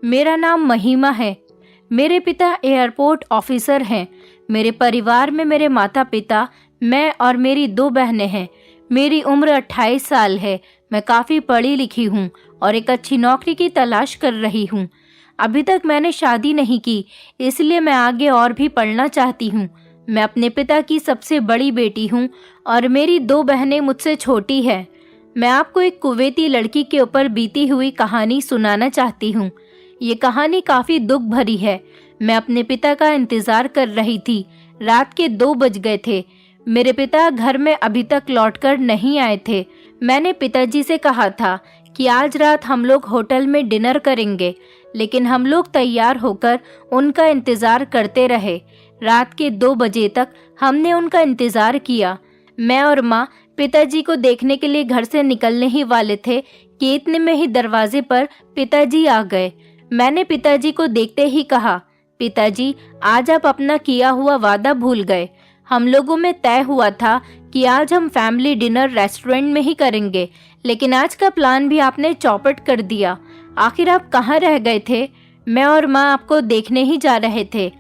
मेरा नाम महिमा है। मेरे पिता एयरपोर्ट ऑफिसर हैं। मेरे परिवार में मेरे माता पिता, मैं और मेरी 2 बहनें हैं। मेरी उम्र 28 साल है। मैं काफ़ी पढ़ी लिखी हूँ और एक अच्छी नौकरी की तलाश कर रही हूँ। अभी तक मैंने शादी नहीं की, इसलिए मैं आगे और भी पढ़ना चाहती हूँ। मैं अपने पिता की सबसे बड़ी बेटी हूँ और मेरी 2 बहनें मुझसे छोटी हैं। मैं आपको एक कुवैती लड़की के ऊपर बीती हुई कहानी सुनाना चाहती हूँ। ये कहानी काफ़ी दुख भरी है। मैं अपने पिता का इंतज़ार कर रही थी। रात के 2 बज गए थे। मेरे पिता घर में अभी तक लौटकर नहीं आए थे। मैंने पिताजी से कहा था कि आज रात हम लोग होटल में डिनर करेंगे, लेकिन हम लोग तैयार होकर उनका इंतज़ार करते रहे। रात के 2 बजे तक हमने उनका इंतज़ार किया। मैं और माँ पिताजी को देखने के लिए घर से निकलने ही वाले थे कि इतने में ही दरवाजे पर पिताजी आ गए। मैंने पिताजी को देखते ही कहा, पिताजी, आज आप अपना किया हुआ वादा भूल गए। हम लोगों में तय हुआ था कि आज हम फैमिली डिनर रेस्टोरेंट में ही करेंगे, लेकिन आज का प्लान भी आपने चौपट कर दिया। आखिर आप कहाँ रह गए थे? मैं और माँ आपको देखने ही जा रहे थे।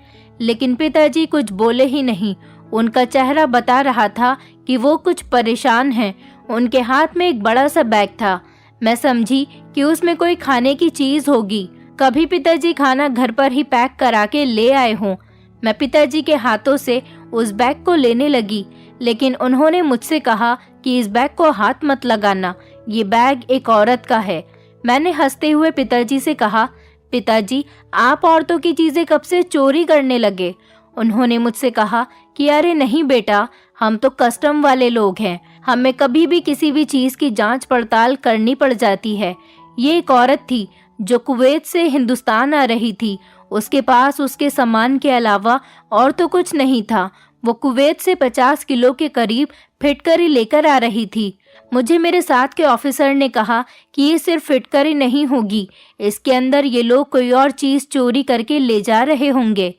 लेकिन पिताजी कुछ बोले ही नहीं। उनका चेहरा बता रहा था कि वो कुछ परेशान हैं। उनके हाथ में एक बड़ा सा बैग था। मैं समझी कि उसमें कोई खाने की चीज़ होगी। कभी पिताजी खाना घर पर ही पैक करा के ले आए हों। मैं पिताजी के हाथों से उस बैग को लेने लगी, लेकिन उन्होंने मुझसे कहा कि इस बैग को हाथ मत लगाना, ये बैग एक औरत का है। मैंने हंसते हुए पिताजी से कहा, पिताजी, आप औरतों की चीज़ें कब से चोरी करने लगे? उन्होंने मुझसे कहा कि अरे नहीं बेटा, हम तो कस्टम वाले लोग हैं। हमें कभी भी किसी भी चीज़ की जांच पड़ताल करनी पड़ जाती है। ये एक औरत थी जो कुवैत से हिंदुस्तान आ रही थी। उसके पास उसके सामान के अलावा और तो कुछ नहीं था। वो कुवैत से 50 किलो के करीब फिटकरी लेकर आ रही थी। मुझे मेरे साथ के ऑफिसर ने कहा कि ये सिर्फ फिटकरी नहीं होगी, इसके अंदर ये लोग कोई और चीज़ चोरी करके ले जा रहे होंगे।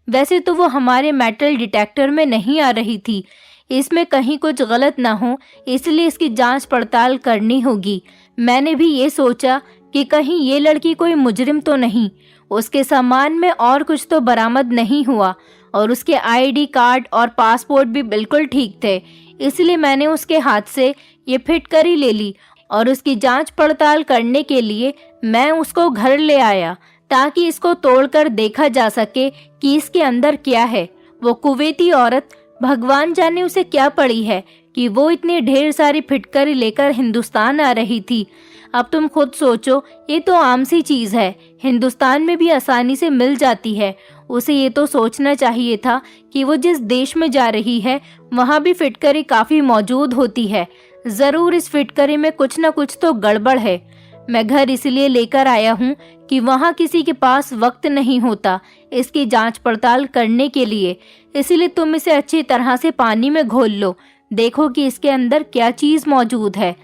वैसे तो वो हमारे मेटल डिटेक्टर में नहीं आ रही थी। इसमें कहीं कुछ गलत ना हो, इसलिए इसकी जांच पड़ताल करनी होगी। मैंने भी ये सोचा कि कहीं ये लड़की कोई मुजरिम तो नहीं। उसके सामान में और कुछ तो बरामद नहीं हुआ और उसके आईडी कार्ड और पासपोर्ट भी बिल्कुल ठीक थे। इसलिए मैंने उसके हाथ से ये फिटकरी ले ली और उसकी जांच पड़ताल करने के लिए मैं उसको घर ले आया, ताकि इसको तोड़कर देखा जा सके कि इसके अंदर क्या है। वो कुवैती औरत, भगवान जाने उसे क्या पड़ी है कि वो इतनी ढेर सारी फिटकरी लेकर हिंदुस्तान आ रही थी। अब तुम खुद सोचो, ये तो आम सी चीज़ है, हिंदुस्तान में भी आसानी से मिल जाती है। उसे ये तो सोचना चाहिए था कि वो जिस देश में जा रही है वहाँ भी फिटकरी काफ़ी मौजूद होती है। ज़रूर इस फिटकरी में कुछ न कुछ तो गड़बड़ है। मैं घर इसलिए लेकर आया हूँ कि वहाँ किसी के पास वक्त नहीं होता इसकी जांच पड़ताल करने के लिए। इसलिए तुम इसे अच्छी तरह से पानी में घोल लो, देखो कि इसके अंदर क्या चीज़ मौजूद है।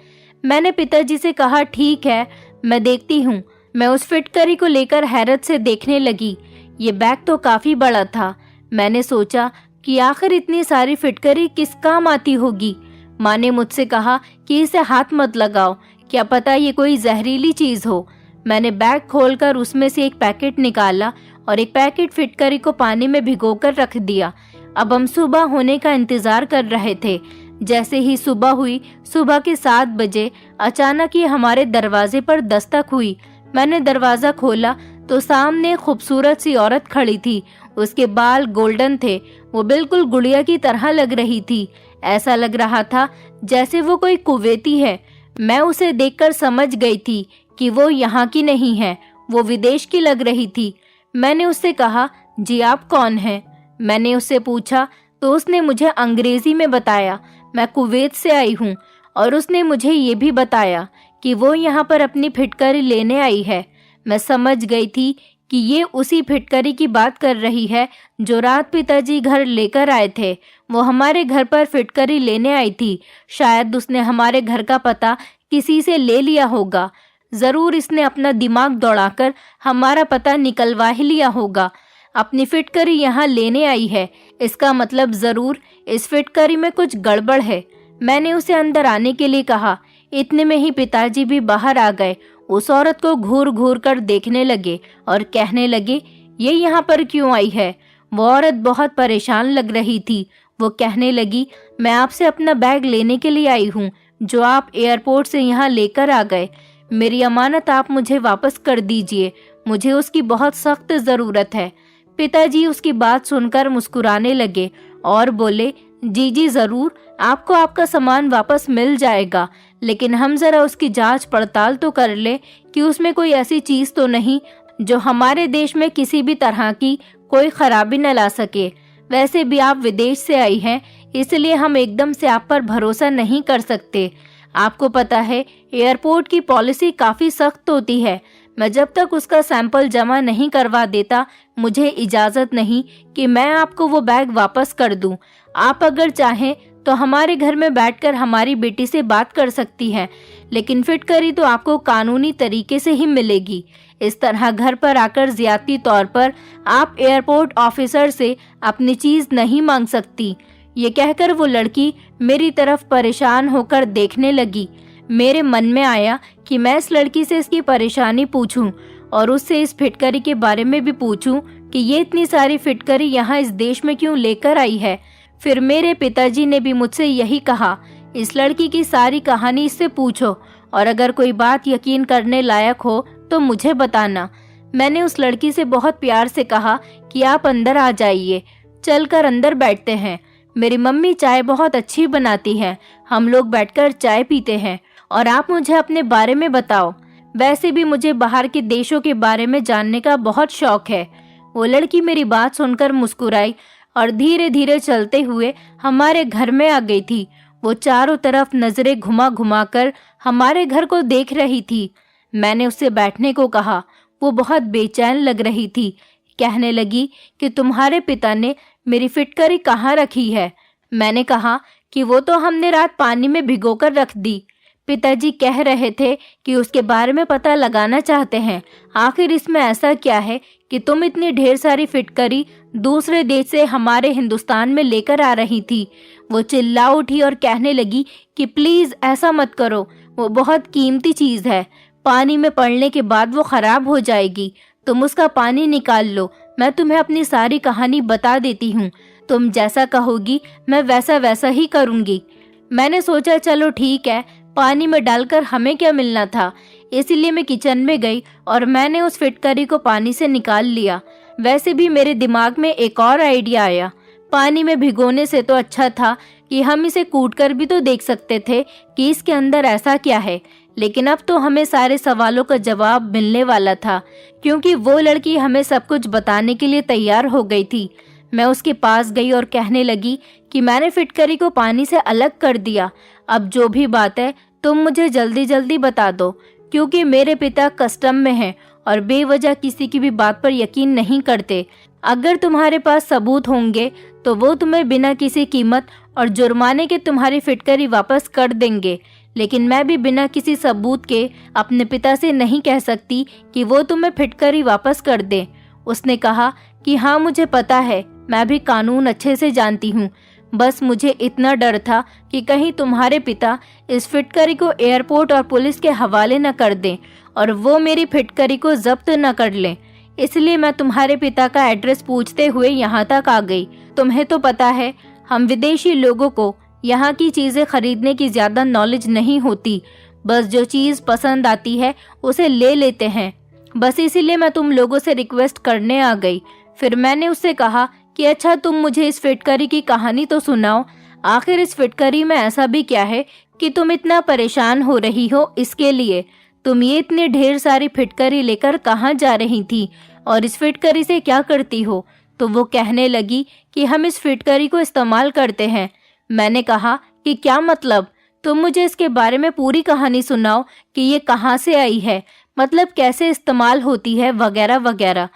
मैंने पिताजी से कहा, ठीक है, मैं देखती हूँ। मैं उस फिटकरी को लेकर हैरत से देखने लगी। ये बैग तो काफ़ी बड़ा था। मैंने सोचा कि आखिर इतनी सारी फिटकरी किस काम आती होगी। माँ ने मुझसे कहा कि इसे हाथ मत लगाओ, क्या पता ये कोई जहरीली चीज़ हो। मैंने बैग खोलकर उसमें से एक पैकेट निकाला और एक पैकेट फिटकरी को पानी में भिगोकर रख दिया। अब हम सुबह होने का इंतज़ार कर रहे थे। जैसे ही सुबह हुई, सुबह के 7 बजे, अचानक ही हमारे दरवाजे पर दस्तक हुई। मैंने दरवाज़ा खोला तो सामने खूबसूरत सी औरत खड़ी थी। उसके बाल गोल्डन थे। वो बिल्कुल गुड़िया की तरह लग रही थी। ऐसा लग रहा था जैसे वो कोई कुवैती है। मैं उसे देखकर समझ गई थी कि वो यहाँ की नहीं है, वो विदेश की लग रही थी। मैंने उससे कहा, जी आप कौन हैं? मैंने उससे पूछा तो उसने मुझे अंग्रेज़ी में बताया मैं कुवैत से आई हूँ, और उसने मुझे ये भी बताया कि वो यहाँ पर अपनी फिटकरी लेने आई है। मैं समझ गई थी कि ये उसी फिटकरी की बात कर रही है जो रात पिताजी घर लेकर आए थे। वो हमारे घर पर फिटकरी लेने आई थी। शायद उसने हमारे घर का पता किसी से ले लिया होगा। ज़रूर इसने अपना दिमाग दौड़ाकर हमारा पता निकलवा ही लिया होगा। अपनी फिटकरी यहाँ लेने आई है, इसका मतलब ज़रूर इस फिटकरी में कुछ गड़बड़ है। मैंने उसे अंदर आने के लिए कहा। इतने में ही पिताजी भी बाहर आ गए। उस औरत को घूर घूर कर देखने लगे और कहने लगे, ये यहाँ पर क्यों आई है। वो औरत बहुत परेशान लग रही थी। वो कहने लगी, मैं आपसे अपना बैग लेने के लिए आई हूँ जो आप एयरपोर्ट से यहाँ लेकर आ गए। मेरी अमानत आप मुझे वापस कर दीजिए, मुझे उसकी बहुत सख्त ज़रूरत है। पिताजी उसकी बात सुनकर मुस्कुराने लगे और बोले, जी जी ज़रूर, आपको आपका सामान वापस मिल जाएगा, लेकिन हम ज़रा उसकी जांच पड़ताल तो कर ले कि उसमें कोई ऐसी चीज़ तो नहीं जो हमारे देश में किसी भी तरह की कोई खराबी न ला सके। वैसे भी आप विदेश से आई हैं, इसलिए हम एकदम से आप पर भरोसा नहीं कर सकते। आपको पता है एयरपोर्ट की पॉलिसी काफ़ी सख्त होती है। मैं जब तक उसका सैंपल जमा नहीं करवा देता, मुझे इजाज़त नहीं कि मैं आपको वो बैग वापस कर दूं। आप अगर चाहें तो हमारे घर में बैठकर हमारी बेटी से बात कर सकती हैं, लेकिन फिटकरी तो आपको कानूनी तरीके से ही मिलेगी। इस तरह घर पर आकर ज्यादती तौर पर आप एयरपोर्ट ऑफिसर से अपनी चीज़ नहीं मांग सकती। ये कहकर वो लड़की मेरी तरफ परेशान होकर देखने लगी। मेरे मन में आया कि मैं इस लड़की से इसकी परेशानी पूछूं और उससे इस फिटकरी के बारे में भी पूछूं कि ये इतनी सारी फिटकरी यहाँ इस देश में क्यों लेकर आई है। फिर मेरे पिताजी ने भी मुझसे यही कहा, इस लड़की की सारी कहानी इससे पूछो और अगर कोई बात यकीन करने लायक हो तो मुझे बताना। मैंने उस लड़की से बहुत प्यार से कहा कि आप अंदर आ जाइए, चलकर अंदर बैठते हैं। मेरी मम्मी चाय बहुत अच्छी बनाती है, हम लोग बैठकर चाय पीते हैं और आप मुझे अपने बारे में बताओ। वैसे भी मुझे बाहर के देशों के बारे में जानने का बहुत शौक है। वो लड़की मेरी बात सुनकर मुस्कुराई और धीरे धीरे चलते हुए हमारे घर में आ गई थी। वो चारों तरफ नजरें घुमा घुमा कर हमारे घर को देख रही थी। मैंने उससे बैठने को कहा। वो बहुत बेचैन लग रही थी। कहने लगी कि तुम्हारे पिता ने मेरी फिटकरी कहाँ रखी है। मैंने कहा कि वो तो हमने रात पानी में भिगोकर रख दी। पिताजी कह रहे थे कि उसके बारे में पता लगाना चाहते हैं। आखिर इसमें ऐसा क्या है कि तुम इतनी ढेर सारी फिटकरी दूसरे देश से हमारे हिंदुस्तान में लेकर आ रही थी। वो चिल्ला उठी और कहने लगी कि प्लीज़ ऐसा मत करो, वो बहुत कीमती चीज़ है, पानी में पड़ने के बाद वो ख़राब हो जाएगी। तुम उसका पानी निकाल लो, मैं तुम्हें अपनी सारी कहानी बता देती हूँ। तुम जैसा कहोगी मैं वैसा वैसा ही करूँगी। मैंने सोचा चलो ठीक है, पानी में डालकर हमें क्या मिलना था। इसीलिए मैं किचन में गई और मैंने उस फिटकरी को पानी से निकाल लिया। वैसे भी मेरे दिमाग में एक और आइडिया आया। पानी में भिगोने से तो अच्छा था कि हम इसे कूटकर भी तो देख सकते थे कि इसके अंदर ऐसा क्या है। लेकिन अब तो हमें सारे सवालों का जवाब मिलने वाला था, क्योंकि वो लड़की हमें सब कुछ बताने के लिए तैयार हो गई थी। मैं उसके पास गई और कहने लगी कि मैंने फिटकरी को पानी से अलग कर दिया। अब जो भी बात है तुम मुझे जल्दी जल्दी बता दो, क्योंकि मेरे पिता कस्टम में हैं और बेवजह किसी की भी बात पर यकीन नहीं करते। अगर तुम्हारे पास सबूत होंगे तो वो तुम्हें बिना किसी कीमत और जुर्माने के तुम्हारी फिटकरी वापस कर देंगे, लेकिन मैं भी बिना किसी सबूत के अपने पिता से नहीं कह सकती कि वो तुम्हें फिटकरी वापस कर दे। उसने कहा कि हाँ मुझे पता है, मैं भी कानून अच्छे से जानती हूँ, बस मुझे इतना डर था कि कहीं तुम्हारे पिता इस फिटकरी को एयरपोर्ट और पुलिस के हवाले न कर दें और वो मेरी फिटकरी को जब्त न कर लें। इसलिए मैं तुम्हारे पिता का एड्रेस पूछते हुए यहाँ तक आ गई। तुम्हें तो पता है हम विदेशी लोगों को यहाँ की चीज़ें खरीदने की ज़्यादा नॉलेज नहीं होती, बस जो चीज़ पसंद आती है उसे ले लेते हैं। बस इसीलिए मैं तुम लोगों से रिक्वेस्ट करने आ गई। फिर मैंने उससे कहा कि अच्छा तुम मुझे इस फिटकरी की कहानी तो सुनाओ। आखिर इस फिटकरी में ऐसा भी क्या है कि तुम इतना परेशान हो रही हो इसके लिए। तुम ये इतनी ढेर सारी फिटकरी लेकर कहाँ जा रही थी और इस फिटकरी से क्या करती हो। तो वो कहने लगी कि हम इस फिटकरी को इस्तेमाल करते हैं। मैंने कहा कि क्या मतलब, तुम मुझे इसके बारे में पूरी कहानी सुनाओ कि ये कहाँ से आई है, मतलब कैसे इस्तेमाल होती है वगैरह वगैरह।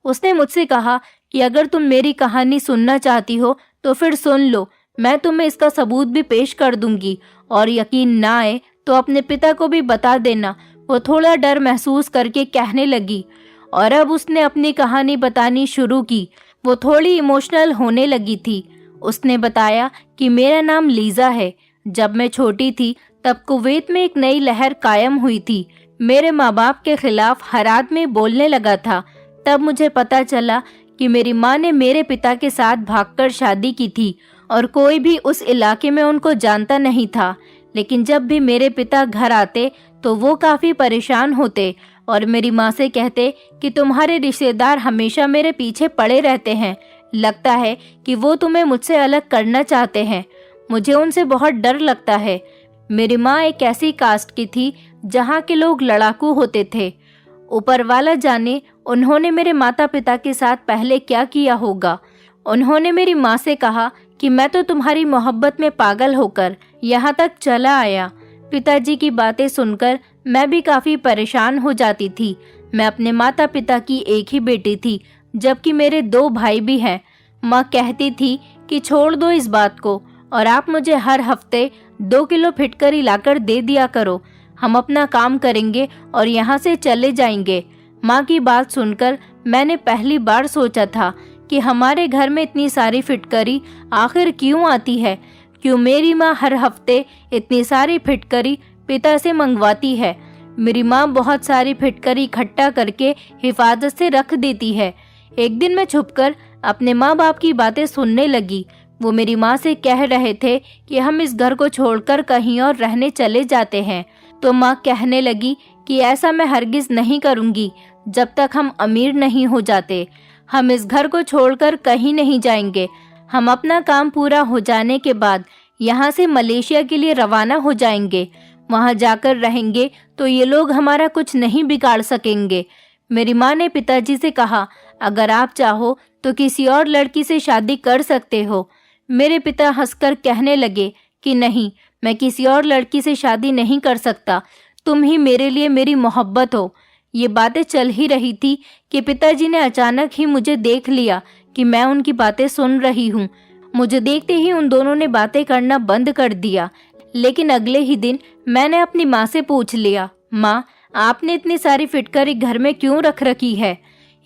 उसने मुझसे कहा कि अगर तुम मेरी कहानी सुनना चाहती हो तो फिर सुन लो, मैं तुम्हें इसका सबूत भी पेश कर दूंगी और यकीन ना आए तो अपने पिता को भी बता देना। वो थोड़ा डर महसूस करके कहने लगी और अब उसने अपनी कहानी बतानी शुरू की। वो थोड़ी इमोशनल होने लगी थी। उसने बताया कि मेरा नाम लीज़ा है। जब मैं छोटी थी तब कुवैत में एक नई लहर कायम हुई थी। मेरे माँ बाप के खिलाफ हर आदमी बोलने लगा था। तब मुझे पता चला कि मेरी माँ ने मेरे पिता के साथ भागकर शादी की थी और कोई भी उस इलाके में उनको जानता नहीं था। लेकिन जब भी मेरे पिता घर आते तो वो काफ़ी परेशान होते और मेरी माँ से कहते कि तुम्हारे रिश्तेदार हमेशा मेरे पीछे पड़े रहते हैं, लगता है कि वो तुम्हें मुझसे अलग करना चाहते हैं। मुझे उनसे बहुत डर लगता है। मेरी माँ एक ऐसी कास्ट की थी जहाँ के लोग लड़ाकू होते थे। ऊपर वाला जाने उन्होंने मेरे माता पिता के साथ पहले क्या किया होगा। उन्होंने मेरी माँ से कहा कि मैं तो तुम्हारी मोहब्बत में पागल होकर यहाँ तक चला आया। पिताजी की बातें सुनकर मैं भी काफ़ी परेशान हो जाती थी। मैं अपने माता पिता की एक ही बेटी थी, जबकि मेरे 2 भाई भी हैं। माँ कहती थी कि छोड़ दो इस बात को और आप मुझे हर हफ्ते 2 किलो फिटकरी लाकर दे दिया करो। हम अपना काम करेंगे और यहाँ से चले जाएंगे। माँ की बात सुनकर मैंने पहली बार सोचा था कि हमारे घर में इतनी सारी फिटकरी आखिर क्यों आती है। क्यों मेरी माँ हर हफ्ते इतनी सारी फिटकरी पिता से मंगवाती है। मेरी माँ बहुत सारी फिटकरी इकट्ठा करके हिफाजत से रख देती है। एक दिन मैं छुपकर अपने माँ बाप की बातें सुनने लगी। वो मेरी माँ से कह रहे थे कि हम इस घर को छोड़कर कहीं और रहने चले जाते हैं। तो माँ कहने लगी कि ऐसा मैं हरगिज नहीं करूँगी जब तक हम अमीर नहीं हो जाते। हम इस घर को छोड़कर कहीं नहीं जाएंगे। हम अपना काम पूरा हो जाने के बाद यहाँ से मलेशिया के लिए रवाना हो जाएंगे। वहाँ जाकर रहेंगे तो ये लोग हमारा कुछ नहीं बिगाड़ सकेंगे। मेरी माँ ने पिताजी से कहा, अगर आप चाहो तो किसी और लड़की से शादी कर सकते हो। मेरे पिता हंसकर कहने लगे कि नहीं, मैं किसी और लड़की से शादी नहीं कर सकता। तुम ही मेरे लिए मेरी मोहब्बत हो। ये बातें चल ही रही थी कि पिताजी ने अचानक ही मुझे देख लिया कि मैं उनकी बातें सुन रही हूँ। मुझे देखते ही उन दोनों ने बातें करना बंद कर दिया। लेकिन अगले ही दिन मैंने अपनी माँ से पूछ लिया, माँ, आपने इतनी सारी फिटकरी घर में क्यों रख रखी है?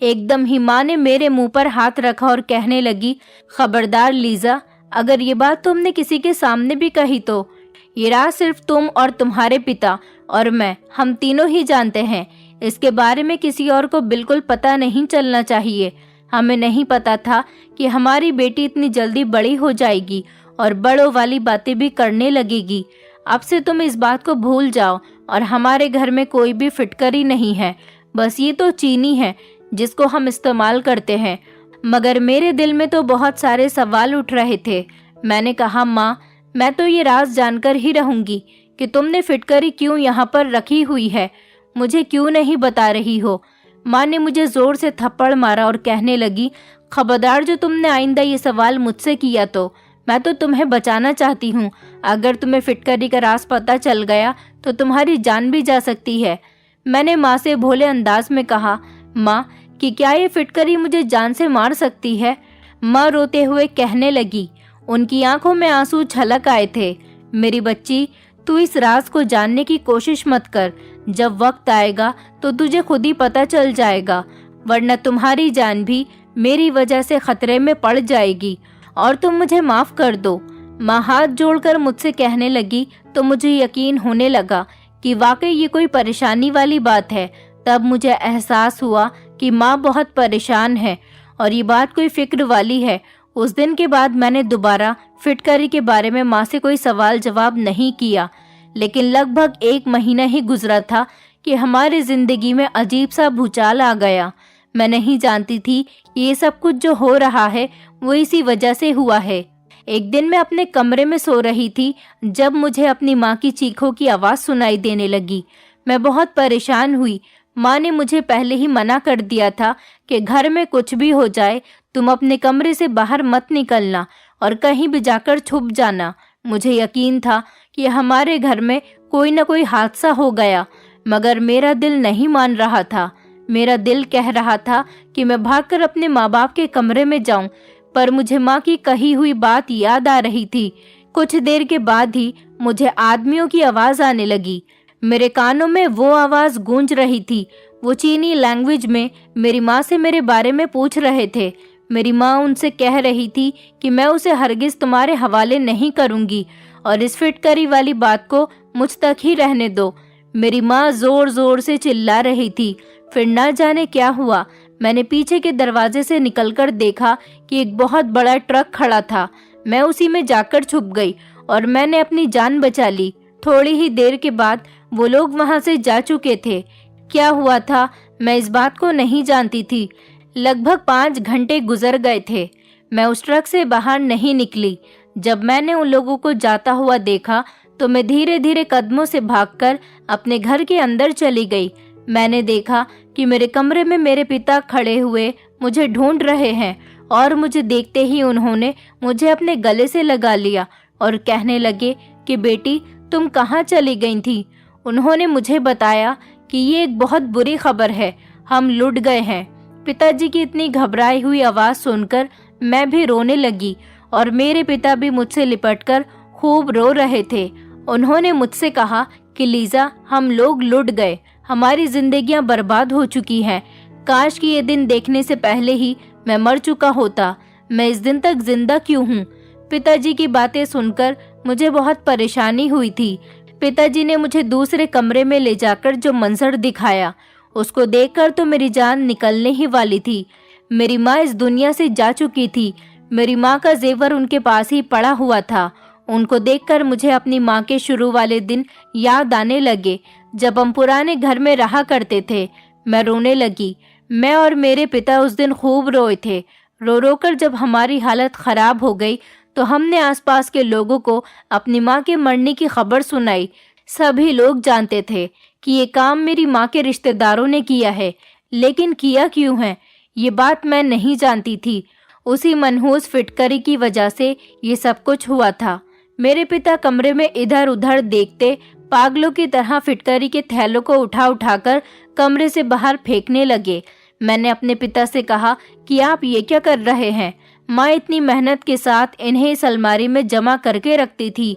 एकदम ही माँ ने मेरे मुंह पर हाथ रखा और कहने लगी, खबरदार लीजा, अगर ये बात तुमने किसी के सामने भी कही तो ये राज सिर्फ तुम और तुम्हारे पिता और मैं, हम तीनों ही जानते हैं। इसके बारे में किसी और को बिल्कुल पता नहीं चलना चाहिए। हमें नहीं पता था कि हमारी बेटी इतनी जल्दी बड़ी हो जाएगी और बड़ों वाली बातें भी करने लगेगी। अब से तुम इस बात को भूल जाओ और हमारे घर में कोई भी फिटकरी नहीं है। बस ये तो चीनी है जिसको हम इस्तेमाल करते हैं। मगर मेरे दिल में तो बहुत सारे सवाल उठ रहे थे। मैंने कहा, माँ, मैं तो ये राज जानकर ही रहूंगी कि तुमने फिटकरी क्यों यहाँ पर रखी हुई है। मुझे क्यों नहीं बता रही हो? माँ ने मुझे जोर से थप्पड़ मारा और कहने लगी, खबरदार, जो तुमने आइंदा ये सवाल मुझसे किया तो मैं तो तुम्हें बचाना चाहती हूँ। अगर तुम्हें फिटकरी का राज पता चल गया तो तुम्हारी जान भी जा सकती है। मैंने माँ से भोले अंदाज में कहा, माँ, कि क्या ये फिटकरी मुझे जान से मार सकती है? माँ रोते हुए कहने लगी, उनकी आंखों में आंसू छलक आए थे, मेरी बच्ची, तू इस राज को जानने की कोशिश मत कर। जब वक्त आएगा तो तुझे खुद ही पता चल जाएगा, वरना तुम्हारी जान भी मेरी वजह से खतरे में पड़ जाएगी और तुम मुझे माफ कर दो। माँ हाथ जोड़कर मुझसे कहने लगी तो मुझे यकीन होने लगा कि वाकई ये कोई परेशानी वाली बात है। तब मुझे एहसास हुआ कि माँ बहुत परेशान है और ये बात कोई फिक्र वाली है। उस दिन के बाद मैंने दोबारा फिटकरी के बारे में माँ से कोई सवाल जवाब नहीं किया। लेकिन लगभग 1 महीना ही गुजरा था कि हमारी जिंदगी में अजीब सा भूचाल आ गया। मैं नहीं जानती थी कि ये सब कुछ जो हो रहा है वो इसी वजह से हुआ है। एक दिन मैं अपने कमरे में सो रही थी जब मुझे अपनी माँ की चीखों की आवाज़ सुनाई देने लगी। मैं बहुत परेशान हुई। माँ ने मुझे पहले ही मना कर दिया था कि घर में कुछ भी हो जाए तुम अपने कमरे से बाहर मत निकलना और कहीं भी जाकर छुप जाना। मुझे यकीन था कि हमारे घर में कोई न कोई हादसा हो गया, मगर मेरा दिल नहीं मान रहा था। मेरा दिल कह रहा था कि मैं भागकर अपने माँ बाप के कमरे में जाऊं, पर मुझे माँ की कही हुई बात याद आ रही थी। कुछ देर के बाद ही मुझे आदमियों की आवाज़ आने लगी। मेरे कानों में वो आवाज़ गूंज रही थी। वो चीनी लैंग्वेज में मेरी माँ से मेरे बारे में पूछ रहे थे। मेरी माँ उनसे कह रही थी कि मैं उसे हरगिज़ तुम्हारे हवाले नहीं करूँगी और इस फिटकरी वाली बात को मुझ तक ही रहने दो। मेरी माँ जोर जोर से चिल्ला रही थी। फिर ना जाने क्या हुआ, मैंने पीछे के दरवाजे से निकलकर देखा कि एक बहुत बड़ा ट्रक खड़ा था। मैं उसी में जाकर छुप गई और मैंने अपनी जान बचा ली। थोड़ी ही देर के बाद वो लोग वहां से जा चुके थे। क्या हुआ था मैं इस बात को नहीं जानती थी। लगभग 5 घंटे गुजर गए थे। मैं उस ट्रक से बाहर नहीं निकली। जब मैंने उन लोगों को जाता हुआ देखा तो मैं धीरे धीरे कदमों से भागकर अपने घर के अंदर चली गई। मैंने देखा कि मेरे कमरे में मेरे पिता खड़े हुए मुझे ढूंढ रहे हैं और मुझे देखते ही उन्होंने मुझे अपने गले से लगा लिया और कहने लगे कि बेटी, तुम कहाँ चली गई थी। उन्होंने मुझे बताया कि ये एक बहुत बुरी खबर है, हम लुट गए हैं। पिताजी की इतनी घबराई हुई आवाज़ सुनकर मैं भी रोने लगी और मेरे पिता भी मुझसे लिपटकर खूब रो रहे थे। उन्होंने मुझसे कहा कि लीजा, हम लोग लुट गए, हमारी जिंदगियां बर्बाद हो चुकी हैं। काश कि ये दिन देखने से पहले ही मैं मर चुका होता। मैं इस दिन तक जिंदा क्यों हूँ। पिताजी की बातें सुनकर मुझे बहुत परेशानी हुई थी। पिताजी ने मुझे दूसरे कमरे में ले जाकर जो मंजर दिखाया, उसको देखकर तो मेरी जान निकलने ही वाली थी। मेरी माँ इस दुनिया से जा चुकी थी। मेरी माँ का जेवर उनके पास ही पड़ा हुआ था। उनको देखकर मुझे अपनी माँ के शुरू वाले दिन याद आने लगे, जब हम पुराने घर में रहा करते थे। मैं रोने लगी। मैं और मेरे पिता उस दिन खूब रोए थे। रो रो कर जब हमारी हालत खराब हो गई तो हमने आसपास के लोगों को अपनी माँ के मरने की खबर सुनाई। सभी लोग जानते थे कि ये काम मेरी माँ के रिश्तेदारों ने किया है, लेकिन किया क्यों है ये बात मैं नहीं जानती थी। उसी मनहूस फिटकरी की वजह से ये सब कुछ हुआ था। मेरे पिता कमरे में इधर उधर देखते पागलों की तरह फिटकरी के थैलों को उठा उठाकर कमरे से बाहर फेंकने लगे। मैंने अपने पिता से कहा कि आप ये क्या कर रहे हैं। माँ इतनी मेहनत के साथ इन्हें इस अलमारी में जमा करके रखती थी।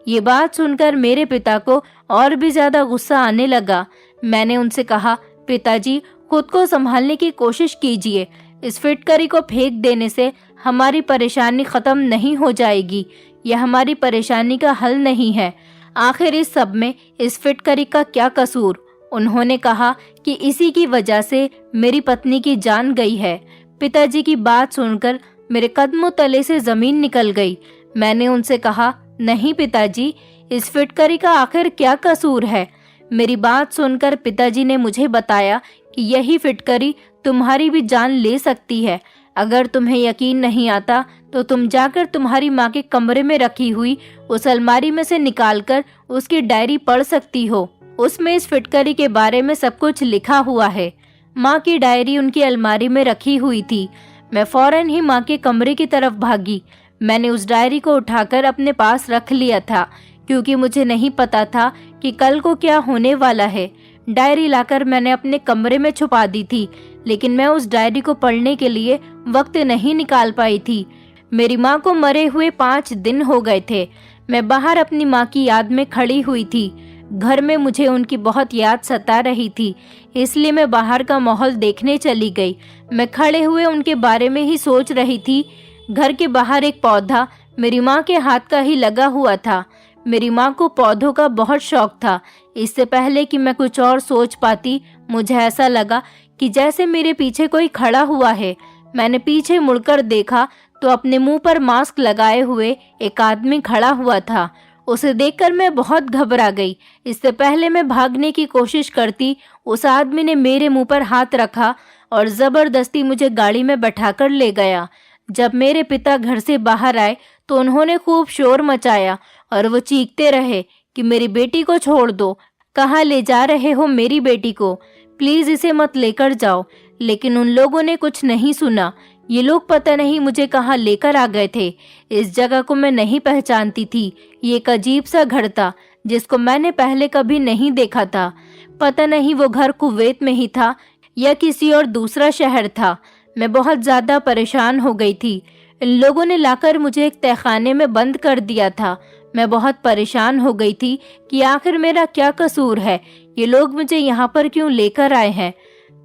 ये बात सुनकर मेरे पिता को और भी ज्यादा गुस्सा आने लगा। मैंने उनसे कहा, पिताजी, खुद को संभालने की कोशिश कीजिए। इस फिटकरी को फेंक देने से हमारी परेशानी खत्म नहीं हो जाएगी। यह हमारी परेशानी का हल नहीं है। आखिर इस सब में इस फिटकरी का क्या कसूर। उन्होंने कहा कि इसी की वजह से मेरी पत्नी की जान गई है। पिताजी की बात सुनकर मेरे कदमों तले से जमीन निकल गई। मैंने उनसे कहा, नहीं पिताजी, इस फिटकरी का आखिर क्या कसूर है। मेरी बात सुनकर पिताजी ने मुझे बताया कि यही फिटकरी तुम्हारी भी जान ले सकती है। अगर तुम्हें यकीन नहीं आता तो तुम जाकर तुम्हारी माँ के कमरे में रखी हुई उस अलमारी में से निकालकर उसकी डायरी पढ़ सकती हो। उसमें इस फिटकरी के बारे में सब कुछ लिखा हुआ है। माँ की डायरी उनकी अलमारी में रखी हुई थी। मैं फौरन ही माँ के कमरे की तरफ भागी। मैंने उस डायरी को उठाकर अपने पास रख लिया था, क्योंकि मुझे नहीं पता था कि कल को क्या होने वाला है। डायरी लाकर मैंने अपने कमरे में छुपा दी थी, लेकिन मैं उस डायरी को पढ़ने के लिए वक्त नहीं निकाल पाई थी। मेरी माँ को मरे हुए 5 दिन हो गए थे। मैं बाहर अपनी माँ की याद में खड़ी हुई थी। घर में मुझे उनकी बहुत याद सता रही थी, इसलिए मैं बाहर का माहौल देखने चली गई। मैं खड़े हुए उनके बारे में ही सोच रही थी। घर के बाहर एक पौधा मेरी माँ के हाथ का ही लगा हुआ था। मेरी माँ को पौधों का बहुत शौक था। इससे पहले कि मैं कुछ और सोच पाती, मुझे ऐसा लगा कि जैसे मेरे पीछे कोई खड़ा हुआ है। मैंने पीछे मुड़कर देखा तो अपने मुंह पर मास्क लगाए हुए एक आदमी खड़ा हुआ था। उसे देखकर मैं बहुत घबरा गई। इससे पहले मैं भागने की कोशिश करती, उस आदमी ने मेरे मुंह पर हाथ रखा और जबरदस्ती मुझे गाड़ी में बैठाकर ले गया। जब मेरे पिता घर से बाहर आए तो उन्होंने खूब शोर मचाया और वो चीखते रहे कि मेरी बेटी को छोड़ दो। कहाँ ले जा रहे हो मेरी बेटी को? प्लीज इसे मत लेकर जाओ। लेकिन उन लोगों ने कुछ नहीं सुना। ये लोग पता नहीं मुझे कहाँ लेकर आ गए थे। इस जगह को मैं नहीं पहचानती थी। ये एक अजीब सा घर था जिसको मैंने पहले कभी नहीं देखा था। पता नहीं वो घर कुवैत में ही था या किसी और दूसरा शहर था। मैं बहुत ज्यादा परेशान हो गई थी। इन लोगों ने लाकर मुझे एक तहखाने में बंद कर दिया था। मैं बहुत परेशान हो गई थी कि आखिर मेरा क्या कसूर है, ये लोग मुझे यहाँ पर क्यों लेकर आए हैं।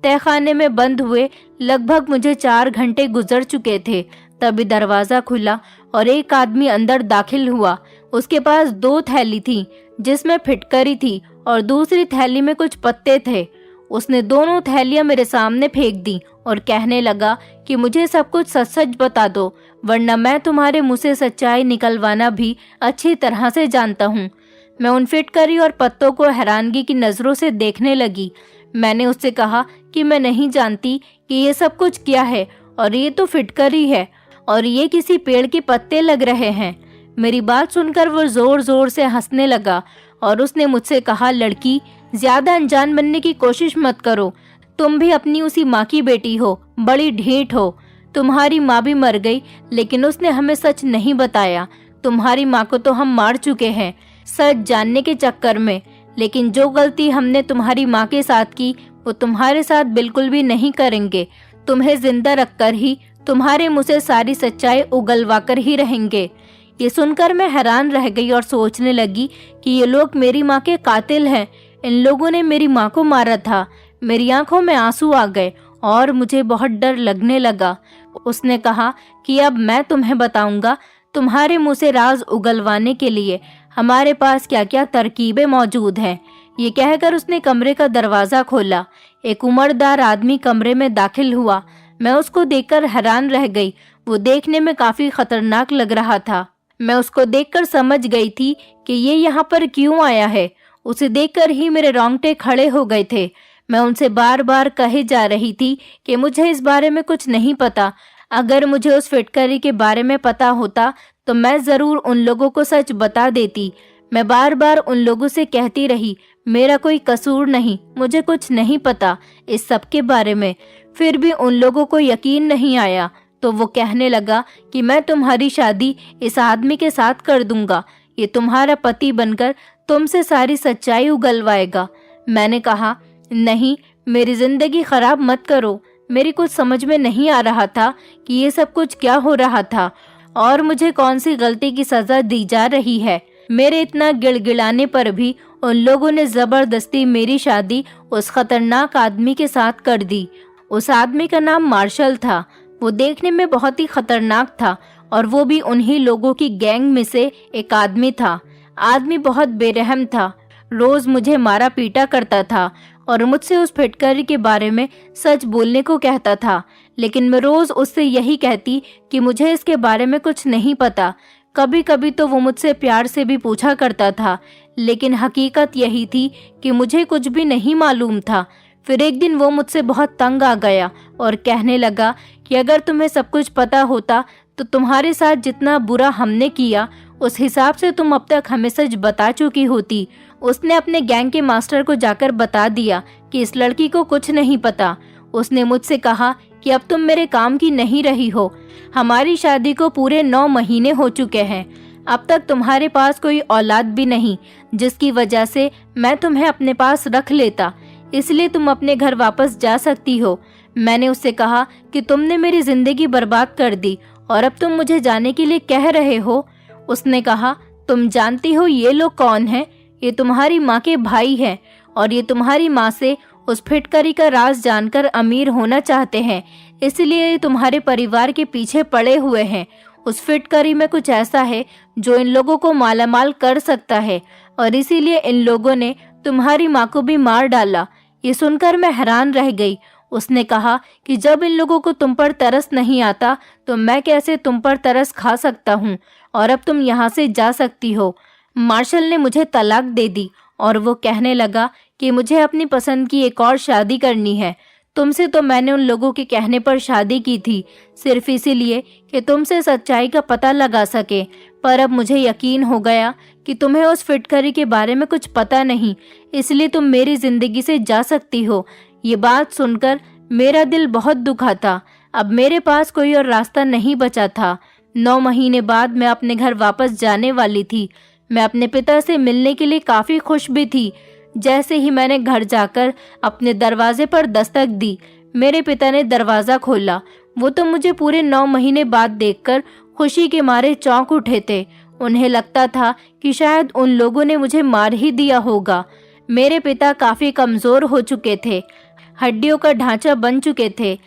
तहखाने में बंद हुए लगभग मुझे 4 घंटे गुजर चुके थे। तभी दरवाजा खुला और एक आदमी अंदर दाखिल हुआ। उसके पास 2 थैली थी जिसमें फिटकरी थी और दूसरी थैली में कुछ पत्ते थे। उसने दोनों थैलियां मेरे सामने फेंक दी और कहने लगा कि मुझे सब कुछ सच सच बता दो, वरना मैं तुम्हारे मुंह से सच्चाई निकलवाना भी अच्छी तरह से जानता हूँ। मैं उन फिटकरी और पत्तों को हैरानगी की नज़रों से देखने लगी। मैंने उससे कहा कि मैं नहीं जानती कि ये सब कुछ क्या है, और ये तो फिटकरी है और ये किसी पेड़ के पत्ते लग रहे हैं। मेरी बात सुनकर वो जोर जोर से हंसने लगा और उसने मुझसे कहा, लड़की, ज्यादा अनजान बनने की कोशिश मत करो। तुम भी अपनी उसी माँ की बेटी हो, बड़ी ढीठ हो। तुम्हारी माँ भी मर गई, लेकिन उसने हमें सच नहीं बताया। तुम्हारी माँ को तो हम मार चुके हैं सच जानने के चक्कर में, लेकिन जो गलती हमने तुम्हारी माँ के साथ की वो तुम्हारे साथ बिल्कुल भी नहीं करेंगे। तुम्हें जिंदा रखकर ही तुम्हारे मुंह से सारी सच्चाई उगलवा कर ही रहेंगे। ये सुनकर मैं हैरान रह गई और सोचने लगी कि ये लोग मेरी माँ के कातिल हैं। इन लोगों ने मेरी माँ को मारा था। मेरी आंखों में आंसू आ गए और मुझे बहुत डर लगने लगा। उसने कहा कि अब मैं तुम्हें बताऊंगा तुम्हारे मुंह से राज उगलवाने के लिए हमारे पास क्या क्या तरकीबें मौजूद हैं। ये कहकर उसने कमरे का दरवाजा खोला। एक उम्रदार आदमी कमरे में दाखिल हुआ। मैं उसको देखकर हैरान रह गई। वो देखने में काफी खतरनाक लग रहा था। मैं उसको देखकर समझ गई थी कि ये यहाँ पर क्यों आया है। उसे देखकर ही मेरे रोंगटे खड़े हो गए थे। मैं उनसे बार बार कहे जा रही थी कि मुझे इस बारे में कुछ नहीं पता। अगर मुझे उस फिटकरी के बारे में पता होता तो मैं जरूर उन लोगों को सच बता देती। मैं बार बार उन लोगों से कहती रही, मेरा कोई कसूर नहीं, मुझे कुछ नहीं पता इस सब के बारे में। फिर भी उन लोगों को यकीन नहीं आया। तो वो कहने लगा कि मैं तुम्हारी शादी इस आदमी के साथ कर दूंगा। ये तुम्हारा पति बनकर तुमसे सारी सच्चाई उगलवाएगा। मैंने कहा, नहीं, मेरी जिंदगी खराब मत करो। मेरी कुछ समझ में नहीं आ रहा था कि ये सब कुछ क्या हो रहा था और मुझे कौन सी गलती की सजा दी जा रही है। मेरे इतना गिड़गिड़ाने पर भी उन लोगों ने जबरदस्ती मेरी शादी उस खतरनाक आदमी के साथ कर दी। उस आदमी का नाम मार्शल था। वो देखने में बहुत ही खतरनाक था और वो भी उन्हीं लोगों की गैंग में से एक आदमी था। आदमी बहुत बेरहम था। रोज मुझे मारा पीटा करता था और मुझसे उस फिटकरी के बारे में सच बोलने को कहता था, लेकिन मैं रोज उससे यही कहती कि मुझे इसके बारे में कुछ नहीं पता। कभी कभी तो वो मुझसे प्यार से भी पूछा करता था, लेकिन हकीकत यही थी कि मुझे कुछ भी नहीं मालूम था। फिर एक दिन वो मुझसे बहुत तंग आ गया और कहने लगा कि अगर तुम्हें सब कुछ पता होता तो तुम्हारे साथ जितना बुरा हमने किया उस हिसाब से तुम अब तक हमें सच बता चुकी होती। उसने अपने गैंग के मास्टर को जाकर बता दिया कि इस लड़की को कुछ नहीं पता। उसने मुझसे कहा कि अब तुम मेरे काम की नहीं रही हो। हमारी शादी को पूरे 9 महीने हो चुके हैं। अब तक तुम्हारे पास कोई औलाद भी नहीं, जिसकी वजह से मैं तुम्हें अपने पास रख लेता। इसलिए तुम अपने घर वापस जा सकती हो। मैंने उससे कहा कि तुमने मेरी जिंदगी बर्बाद कर दी और अब तुम मुझे जाने के लिए कह रहे हो। उसने कहा, तुम जानती हो ये लोग कौन हैं? ये तुम्हारी माँ के भाई हैं और ये तुम्हारी माँ से उस फिटकरी का राज जानकर अमीर होना चाहते हैं, इसलिए ये तुम्हारे परिवार के पीछे पड़े हुए हैं। उस फिटकरी में कुछ ऐसा है जो इन लोगों को मालामाल कर सकता है और इसीलिए इन लोगों ने तुम्हारी माँ को भी मार डाला। ये सुनकर मैं हैरान रह गई। उसने कहा कि जब इन लोगों को तुम पर तरस नहीं आता तो मैं कैसे तुम पर तरस खा सकता हूँ, और अब तुम यहाँ से जा सकती हो। मार्शल ने मुझे तलाक दे दी और वो कहने लगा कि मुझे अपनी पसंद की एक और शादी करनी है। तुमसे तो मैंने उन लोगों के कहने पर शादी की थी, सिर्फ इसीलिए कि तुमसे सच्चाई का पता लगा सके, पर अब मुझे यकीन हो गया कि तुम्हें उस फिटकरी के बारे में कुछ पता नहीं, इसलिए तुम मेरी जिंदगी से जा सकती हो। ये बात सुनकर मेरा दिल बहुत दुखा था। अब मेरे पास कोई और रास्ता नहीं बचा था। 9 महीने बाद मैं अपने घर वापस जाने वाली थी। मैं अपने पिता से मिलने के लिए काफ़ी खुश भी थी। जैसे ही मैंने घर जाकर अपने दरवाजे पर दस्तक दी, मेरे पिता ने दरवाज़ा खोला। वो तो मुझे पूरे 9 महीने बाद देखकर खुशी के मारे चौंक उठे थे। उन्हें लगता था कि शायद उन लोगों ने मुझे मार ही दिया होगा। मेरे पिता काफ़ी कमज़ोर हो चुके थे, हड्डियों का ढांचा बन चुके थे।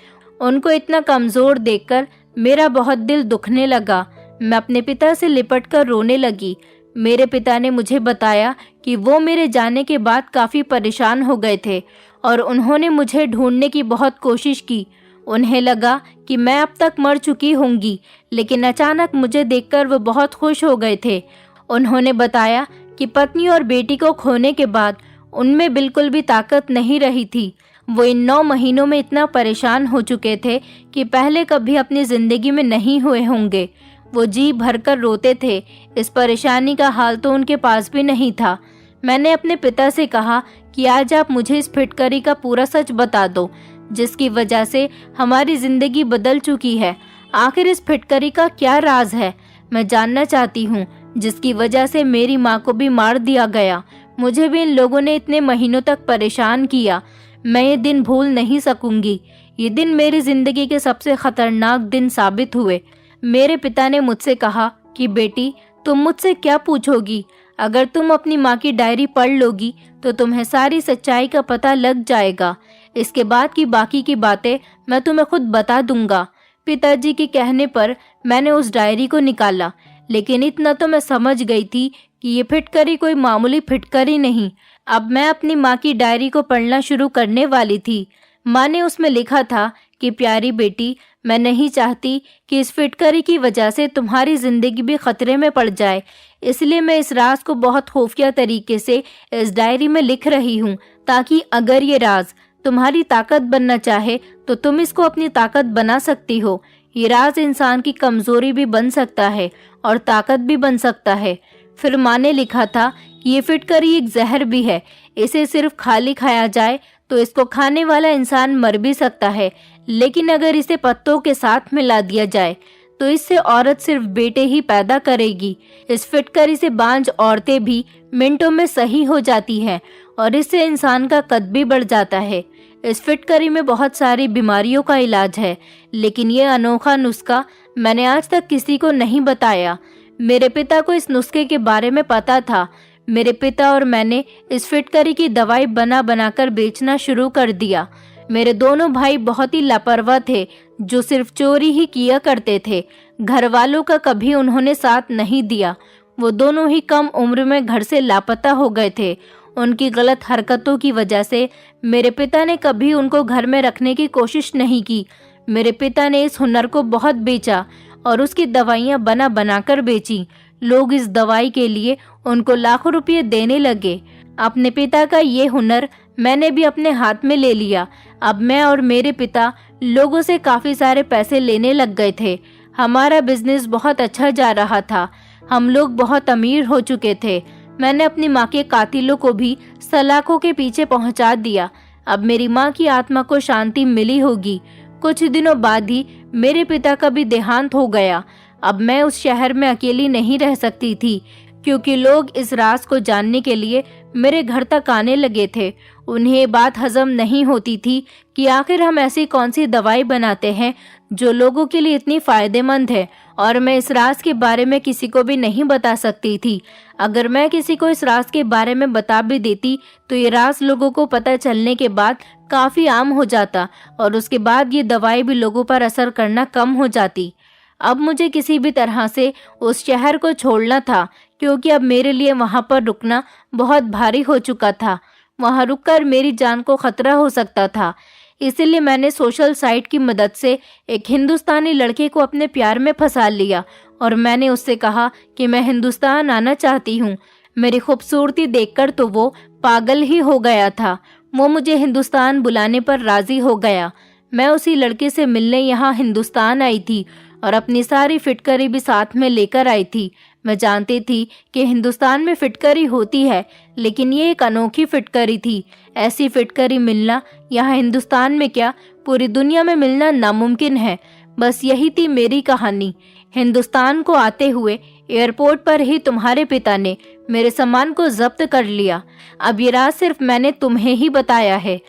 उनको इतना कमज़ोर देखकर मेरा बहुत दिल दुखने लगा। मैं अपने पिता से लिपटकर रोने लगी। मेरे पिता ने मुझे बताया कि वो मेरे जाने के बाद काफ़ी परेशान हो गए थे और उन्होंने मुझे ढूंढने की बहुत कोशिश की। उन्हें लगा कि मैं अब तक मर चुकी होंगी, लेकिन अचानक मुझे देखकर वो बहुत खुश हो गए थे। उन्होंने बताया कि पत्नी और बेटी को खोने के बाद उनमें बिल्कुल भी ताकत नहीं रही थी। वो इन 9 महीनों में इतना परेशान हो चुके थे कि पहले कभी अपनी ज़िंदगी में नहीं हुए होंगे। वो जी भरकर रोते थे। इस परेशानी का हाल तो उनके पास भी नहीं था। मैंने अपने पिता से कहा कि आज आप मुझे इस फिटकरी का पूरा सच बता दो, जिसकी वजह से हमारी ज़िंदगी बदल चुकी है। आखिर इस फिटकरी का क्या राज है? मैं जानना चाहती हूँ, जिसकी वजह से मेरी माँ को भी मार दिया गया। मुझे भी इन लोगों ने इतने महीनों तक परेशान किया। मैं ये दिन भूल नहीं सकूंगी। ये दिन मेरी ज़िंदगी के सबसे खतरनाक दिन साबित हुए। मेरे पिता ने मुझसे कहा कि बेटी, तुम मुझसे क्या पूछोगी? अगर तुम अपनी माँ की डायरी पढ़ लोगी तो तुम्हें सारी सच्चाई का पता लग जाएगा। इसके बाद की बाकी की बातें मैं तुम्हें खुद बता दूंगा। पिताजी के कहने पर मैंने उस डायरी को निकाला, लेकिन इतना तो मैं समझ गई थी कि ये फिटकरी कोई मामूली फिटकरी नहीं। अब मैं अपनी माँ की डायरी को पढ़ना शुरू करने वाली थी। माँ ने उसमें लिखा था कि प्यारी बेटी, मैं नहीं चाहती कि इस फिटकरी की वजह से तुम्हारी ज़िंदगी भी खतरे में पड़ जाए, इसलिए मैं इस राज को बहुत खुफिया तरीके से इस डायरी में लिख रही हूँ, ताकि अगर ये राज तुम्हारी ताकत बनना चाहे तो तुम इसको अपनी ताकत बना सकती हो। ये राज इंसान की कमज़ोरी भी बन सकता है और ताकत भी बन सकता है। फिर माँ ने लिखा था कि ये फिटकरी एक जहर भी है। इसे सिर्फ खाली खाया जाए तो इसको खाने वाला इंसान मर भी सकता है, लेकिन अगर इसे पत्तों के साथ मिला दिया जाए तो इससे औरत सिर्फ बेटे ही पैदा करेगी। इस फिटकरी से बांझ औरतें भी मिनटों में सही हो जाती हैं और इससे इंसान का कद भी बढ़ जाता है। इस फिटकरी में बहुत सारी बीमारियों का इलाज है, लेकिन ये अनोखा नुस्खा मैंने आज तक किसी को नहीं बताया। मेरे पिता को इस नुस्खे के बारे में पता था। मेरे पिता और मैंने इस फिटकरी की दवाई बना बनाकर बेचना शुरू कर दिया। मेरे दोनों भाई बहुत ही लापरवाह थे, जो सिर्फ चोरी ही किया करते थे। घर वालों का कभी उन्होंने साथ नहीं दिया। वो दोनों ही कम उम्र में घर से लापता हो गए थे। उनकी गलत हरकतों की वजह से मेरे पिता ने कभी उनको घर में रखने की कोशिश नहीं की। मेरे पिता ने इस हुनर को बहुत बेचा और उसकी दवाइयाँ बना बनाकर बेची। लोग इस दवाई के लिए उनको लाखों रुपये देने लगे। अपने पिता का ये हुनर मैंने भी अपने हाथ में ले लिया। अब मैं और मेरे पिता लोगों से काफ़ी सारे पैसे लेने लग गए थे। हमारा बिजनेस बहुत अच्छा जा रहा था। हम लोग बहुत अमीर हो चुके थे। मैंने अपनी माँ के कातिलों को भी सलाखों के पीछे पहुँचा दिया। अब मेरी माँ की आत्मा को शांति मिली होगी। कुछ दिनों बाद ही मेरे पिता का भी देहांत हो गया। अब मैं उस शहर में अकेली नहीं रह सकती थी, क्योंकि लोग इस राज को जानने के लिए मेरे घर तक आने लगे थे। उन्हें ये बात हजम नहीं होती थी कि आखिर हम ऐसी कौन सी दवाई बनाते हैं जो लोगों के लिए इतनी फायदेमंद है, और मैं इस राज के बारे में किसी को भी नहीं बता सकती थी। अगर मैं किसी को इस राज के बारे में बता भी देती तो ये राज लोगों को पता चलने के बाद काफ़ी आम हो जाता और उसके बाद ये दवाई भी लोगों पर असर करना कम हो जाती। अब मुझे किसी भी तरह से उस शहर को छोड़ना था, क्योंकि अब मेरे लिए वहाँ पर रुकना बहुत भारी हो चुका था। वहाँ रुककर मेरी जान को खतरा हो सकता था। इसीलिए मैंने सोशल साइट की मदद से एक हिंदुस्तानी लड़के को अपने प्यार में फंसा लिया और मैंने उससे कहा कि मैं हिंदुस्तान आना चाहती हूँ। मेरी खूबसूरती देखकर तो वो पागल ही हो गया था। वो मुझे हिंदुस्तान बुलाने पर राजी हो गया। मैं उसी लड़के से मिलने यहाँ हिंदुस्तान आई थी और अपनी सारी फिटकरी भी साथ में लेकर आई थी। मैं जानती थी कि हिंदुस्तान में फिटकरी होती है, लेकिन ये एक अनोखी फिटकरी थी। ऐसी फिटकरी मिलना यहाँ हिंदुस्तान में क्या, पूरी दुनिया में मिलना नामुमकिन है। बस यही थी मेरी कहानी। हिंदुस्तान को आते हुए एयरपोर्ट पर ही तुम्हारे पिता ने मेरे सामान को जब्त कर लिया। अब ये राज सिर्फ मैंने तुम्हें ही बताया है।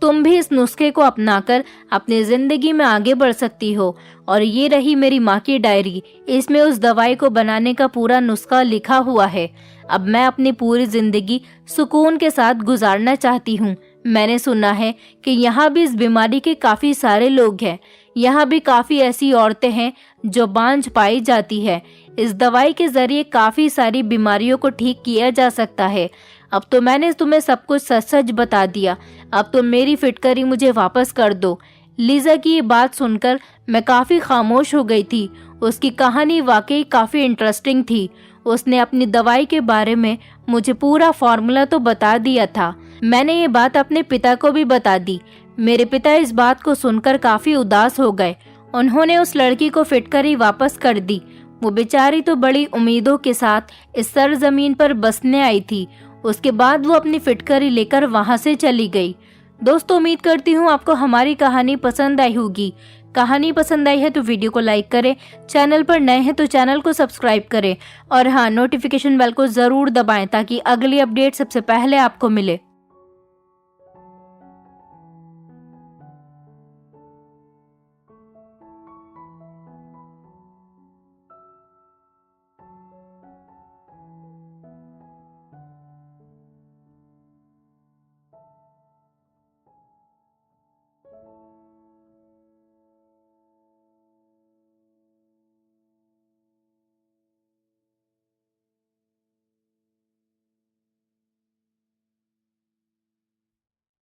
तुम भी इस नुस्खे को अपनाकर अपनी ज़िंदगी में आगे बढ़ सकती हो। और ये रही मेरी माँ की डायरी। इसमें उस दवाई को बनाने का पूरा नुस्खा लिखा हुआ है। अब मैं अपनी पूरी ज़िंदगी सुकून के साथ गुजारना चाहती हूँ। मैंने सुना है कि यहाँ भी इस बीमारी के काफ़ी सारे लोग हैं। यहाँ भी काफ़ी ऐसी औरतें हैं जो बांझ पाई जाती है। इस दवाई के जरिए काफ़ी सारी बीमारियों को ठीक किया जा सकता है। अब तो मैंने तुम्हें सब कुछ सच सच बता दिया, अब तो मेरी फिटकरी मुझे वापस कर दो। लीजा की ये बात सुनकर मैं काफ़ी खामोश हो गई थी। उसकी कहानी वाकई काफ़ी इंटरेस्टिंग थी। उसने अपनी दवाई के बारे में मुझे पूरा फॉर्मूला तो बता दिया था। मैंने ये बात अपने पिता को भी बता दी। मेरे पिता इस बात को सुनकर काफ़ी उदास हो गए। उन्होंने उस लड़की को फिटकरी वापस कर दी। वो बेचारी तो बड़ी उम्मीदों के साथ इस सरजमीन पर बसने आई थी। उसके बाद वो अपनी फिटकरी लेकर वहां से चली गई। दोस्तों, उम्मीद करती हूँ आपको हमारी कहानी पसंद आई होगी। कहानी पसंद आई है तो वीडियो को लाइक करें, चैनल पर नए हैं तो चैनल को सब्सक्राइब करें और हाँ, नोटिफिकेशन बेल को ज़रूर दबाएं ताकि अगली अपडेट सबसे पहले आपको मिले।